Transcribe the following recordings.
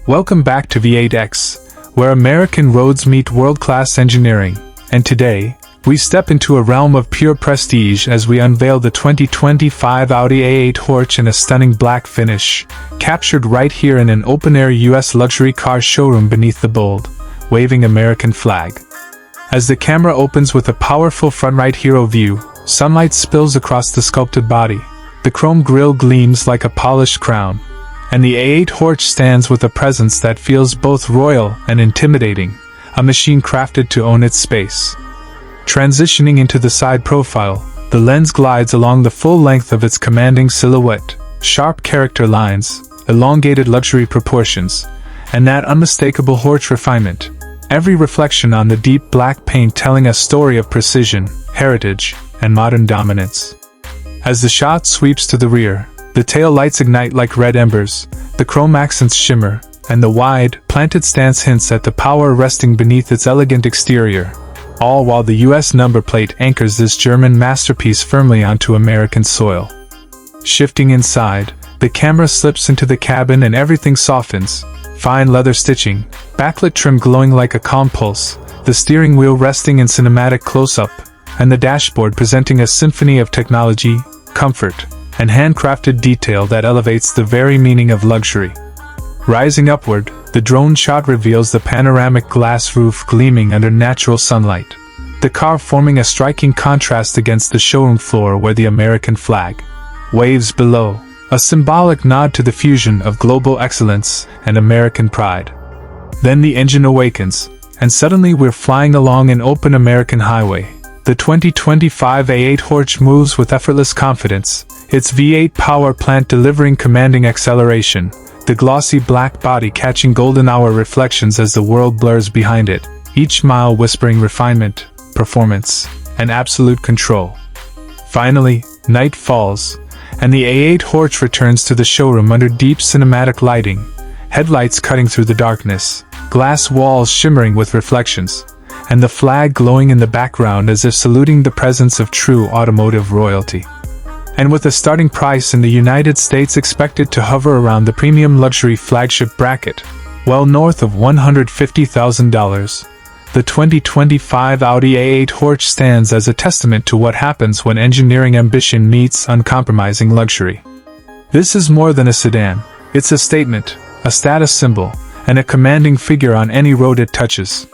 Welcome back to V8X, where American roads meet world-class engineering, and today, we step into a realm of pure prestige as we unveil the 2025 Audi A8 Horch in a stunning black finish, captured right here in an open-air US luxury car showroom beneath the bold, waving American flag. As the camera opens with a powerful front-right hero view, sunlight spills across the sculpted body, the chrome grille gleams like a polished crown, and the A8 Horch stands with a presence that feels both royal and intimidating, a machine crafted to own its space. Transitioning into the side profile, the lens glides along the full length of its commanding silhouette, sharp character lines, elongated luxury proportions, and that unmistakable Horch refinement. Every reflection on the deep black paint telling a story of precision, heritage, and modern dominance. As the shot sweeps to the rear, the tail lights ignite like red embers, the chrome accents shimmer, and the wide, planted stance hints at the power resting beneath its elegant exterior, all while the US number plate anchors this German masterpiece firmly onto American soil. Shifting inside, the camera slips into the cabin and everything softens. Fine leather stitching, backlit trim glowing like a calm pulse, the steering wheel resting in cinematic close-up, and the dashboard presenting a symphony of technology, comfort, and handcrafted detail that elevates the very meaning of luxury. Rising upward, the drone shot reveals the panoramic glass roof gleaming under natural sunlight, the car forming a striking contrast against the showroom floor where the American flag waves below, a symbolic nod to the fusion of global excellence and American pride. Then the engine awakens, and suddenly we're flying along an open American highway. The 2025 A8 Horch moves with effortless confidence, its V8 power plant delivering commanding acceleration, the glossy black body catching golden hour reflections as the world blurs behind it, each mile whispering refinement, performance, and absolute control. Finally, night falls, and the A8 Horch returns to the showroom under deep cinematic lighting, headlights cutting through the darkness, glass walls shimmering with reflections, and the flag glowing in the background as if saluting the presence of true automotive royalty. And with a starting price in the United States expected to hover around the premium luxury flagship bracket, well north of $150,000, the 2025 Audi A8 Horch stands as a testament to what happens when engineering ambition meets uncompromising luxury. This is more than a sedan, it's a statement, a status symbol, and a commanding figure on any road it touches.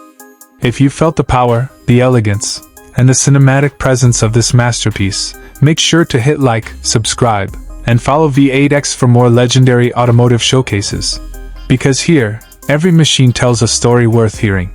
If you felt the power, the elegance, and the cinematic presence of this masterpiece, make sure to hit like, subscribe, and follow V8X for more legendary automotive showcases. Because here, every machine tells a story worth hearing.